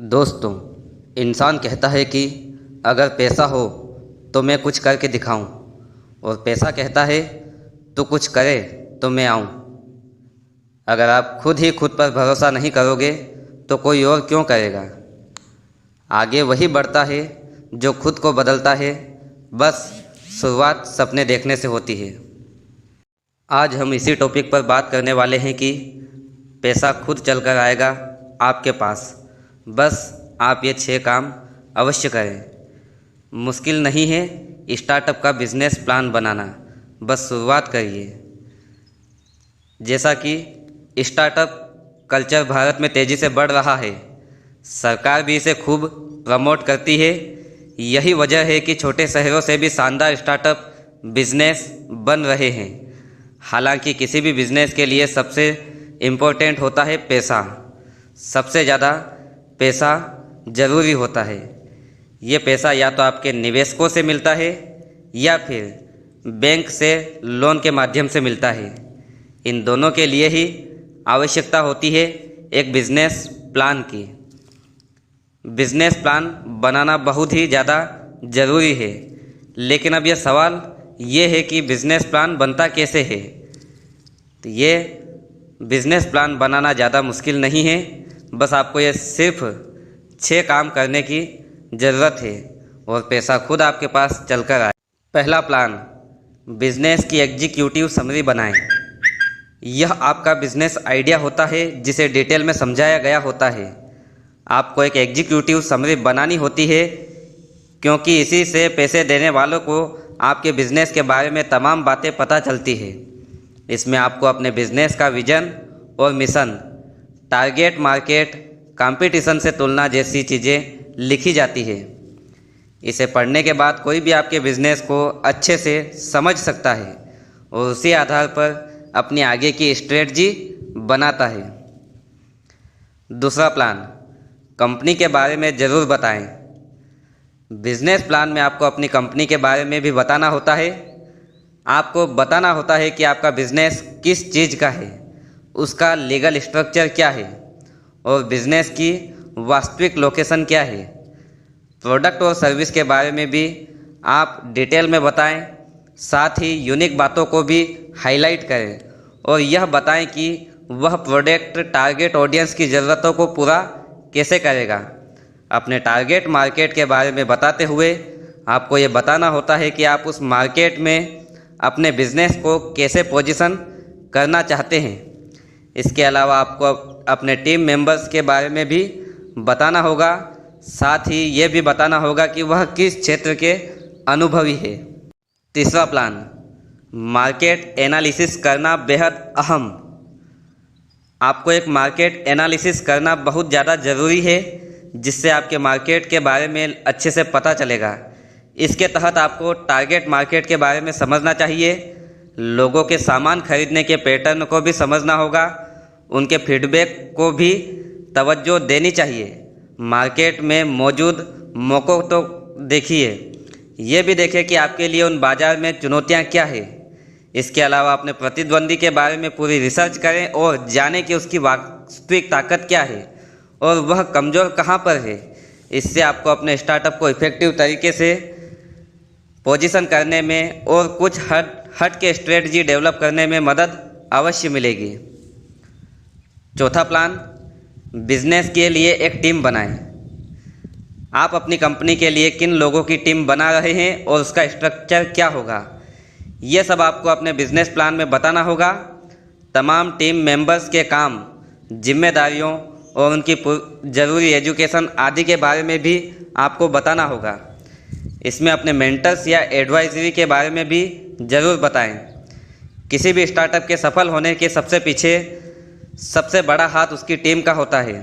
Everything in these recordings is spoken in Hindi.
दोस्तों, इंसान कहता है कि अगर पैसा हो तो मैं कुछ करके दिखाऊं, और पैसा कहता है तू कुछ करे तो मैं आऊं। अगर आप खुद ही खुद पर भरोसा नहीं करोगे तो कोई और क्यों करेगा। आगे वही बढ़ता है जो खुद को बदलता है। बस शुरुआत सपने देखने से होती है। आज हम इसी टॉपिक पर बात करने वाले हैं कि पैसा खुद चल कर आएगा आपके पास। बस आप ये 6 काम अवश्य करें। मुश्किल नहीं है स्टार्टअप का बिजनेस प्लान बनाना, बस शुरुआत करिए। जैसा कि स्टार्टअप कल्चर भारत में तेज़ी से बढ़ रहा है, सरकार भी इसे खूब प्रमोट करती है। यही वजह है कि छोटे शहरों से भी शानदार स्टार्टअप बिजनेस बन रहे हैं। हालांकि किसी भी बिजनेस के लिए सबसे इम्पोर्टेंट होता है पैसा। सबसे ज़्यादा पैसा ज़रूरी होता है। ये पैसा या तो आपके निवेशकों से मिलता है या फिर बैंक से लोन के माध्यम से मिलता है। इन दोनों के लिए ही आवश्यकता होती है एक बिजनेस प्लान की। बिजनेस प्लान बनाना बहुत ही ज़्यादा ज़रूरी है। लेकिन अब यह सवाल ये है कि बिजनेस प्लान बनता कैसे है। तो ये बिजनेस प्लान बनाना ज़्यादा मुश्किल नहीं है। बस आपको ये सिर्फ 6 काम करने की ज़रूरत है और पैसा खुद आपके पास चलकर आए। पहला प्लान, बिजनेस की एग्जीक्यूटिव समरी बनाएं। यह आपका बिजनेस आइडिया होता है जिसे डिटेल में समझाया गया होता है। आपको एक एग्जीक्यूटिव समरी बनानी होती है क्योंकि इसी से पैसे देने वालों को आपके बिजनेस के बारे में तमाम बातें पता चलती है। इसमें आपको अपने बिजनेस का विजन और मिशन, टारगेट मार्केट, कंपटीशन से तुलना जैसी चीज़ें लिखी जाती है। इसे पढ़ने के बाद कोई भी आपके बिजनेस को अच्छे से समझ सकता है और उसी आधार पर अपनी आगे की स्ट्रेटजी बनाता है। दूसरा प्लान, कंपनी के बारे में ज़रूर बताएं। बिजनेस प्लान में आपको अपनी कंपनी के बारे में भी बताना होता है। आपको बताना होता है कि आपका बिजनेस किस चीज़ का है, उसका लीगल स्ट्रक्चर क्या है और बिजनेस की वास्तविक लोकेशन क्या है। प्रोडक्ट और सर्विस के बारे में भी आप डिटेल में बताएं। साथ ही यूनिक बातों को भी हाईलाइट करें और यह बताएं कि वह प्रोडक्ट टारगेट ऑडियंस की ज़रूरतों को पूरा कैसे करेगा। अपने टारगेट मार्केट के बारे में बताते हुए आपको ये बताना होता है कि आप उस मार्केट में अपने बिजनेस को कैसे पोजीशन करना चाहते हैं। इसके अलावा आपको अपने टीम मेंबर्स के बारे में भी बताना होगा। साथ ही ये भी बताना होगा कि वह किस क्षेत्र के अनुभवी है। तीसरा प्लान, मार्केट एनालिसिस करना बेहद अहम। आपको एक मार्केट एनालिसिस करना बहुत ज़्यादा ज़रूरी है जिससे आपके मार्केट के बारे में अच्छे से पता चलेगा। इसके तहत आपको टारगेट मार्केट के बारे में समझना चाहिए, लोगों के सामान खरीदने के पैटर्न को भी समझना होगा, उनके फीडबैक को भी तवज्जो देनी चाहिए। मार्केट में मौजूद मौक़ों तो देखिए, ये भी देखें कि आपके लिए उन बाज़ार में चुनौतियां क्या है। इसके अलावा अपने प्रतिद्वंदी के बारे में पूरी रिसर्च करें और जानें कि उसकी वास्तविक ताकत क्या है और वह कमज़ोर कहाँ पर है। इससे आपको अपने स्टार्टअप को इफ़ेक्टिव तरीके से पोजीशन करने में और कुछ हट के स्ट्रेटजी डेवलप करने में मदद अवश्य मिलेगी। चौथा प्लान, बिजनेस के लिए एक टीम बनाएं। आप अपनी कंपनी के लिए किन लोगों की टीम बना रहे हैं और उसका स्ट्रक्चर क्या होगा, ये सब आपको अपने बिजनेस प्लान में बताना होगा। तमाम टीम मेंबर्स के काम, जिम्मेदारियों और उनकी ज़रूरी एजुकेशन आदि के बारे में भी आपको बताना होगा। इसमें अपने मेंटर्स या एडवाइजरी के बारे में भी ज़रूर बताएं। किसी भी स्टार्टअप के सफल होने के सबसे पीछे सबसे बड़ा हाथ उसकी टीम का होता है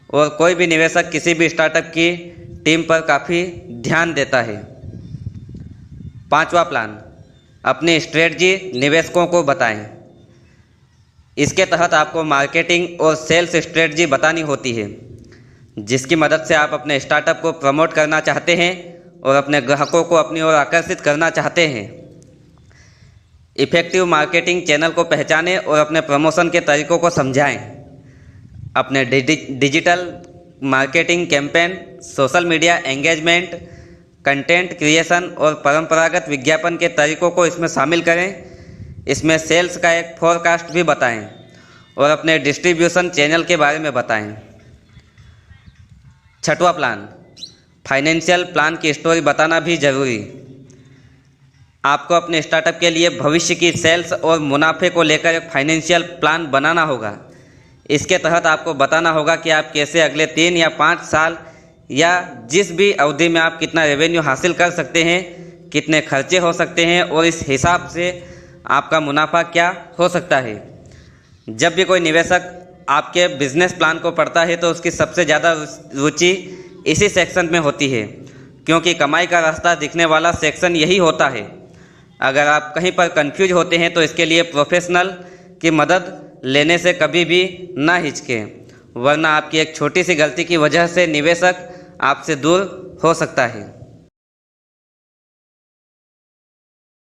और कोई भी निवेशक किसी भी स्टार्टअप की टीम पर काफ़ी ध्यान देता है। पांचवा प्लान, अपनी स्ट्रेटजी निवेशकों को बताएं। इसके तहत आपको मार्केटिंग और सेल्स स्ट्रेटजी बतानी होती है जिसकी मदद से आप अपने स्टार्टअप को प्रमोट करना चाहते हैं और अपने ग्राहकों को अपनी ओर आकर्षित करना चाहते हैं। इफ़ेक्टिव मार्केटिंग चैनल को पहचानें और अपने प्रमोशन के तरीकों को समझाएं। अपने digital marketing campaign, social media engagement, content creation और परंपरागत विज्ञापन के तरीकों को इसमें शामिल करें। इसमें सेल्स का एक फोरकास्ट भी बताएं और अपने डिस्ट्रीब्यूशन चैनल के बारे में बताएं। छठवां प्लान, फाइनेंशियल प्लान की स्टोरी बताना भी जरूरी। आपको अपने स्टार्टअप के लिए भविष्य की सेल्स और मुनाफे को लेकर एक फाइनेंशियल प्लान बनाना होगा। इसके तहत आपको बताना होगा कि आप कैसे अगले 3 या 5 साल या जिस भी अवधि में आप कितना रेवेन्यू हासिल कर सकते हैं, कितने खर्चे हो सकते हैं और इस हिसाब से आपका मुनाफा क्या हो सकता है। जब भी कोई निवेशक आपके बिजनेस प्लान को पढ़ता है तो उसकी सबसे ज़्यादा रुचि इसी सेक्शन में होती है, क्योंकि कमाई का रास्ता दिखने वाला सेक्शन यही होता है। अगर आप कहीं पर कंफ्यूज होते हैं तो इसके लिए प्रोफेशनल की मदद लेने से कभी भी ना हिचकें, वरना आपकी एक छोटी सी गलती की वजह से निवेशक आपसे दूर हो सकता है।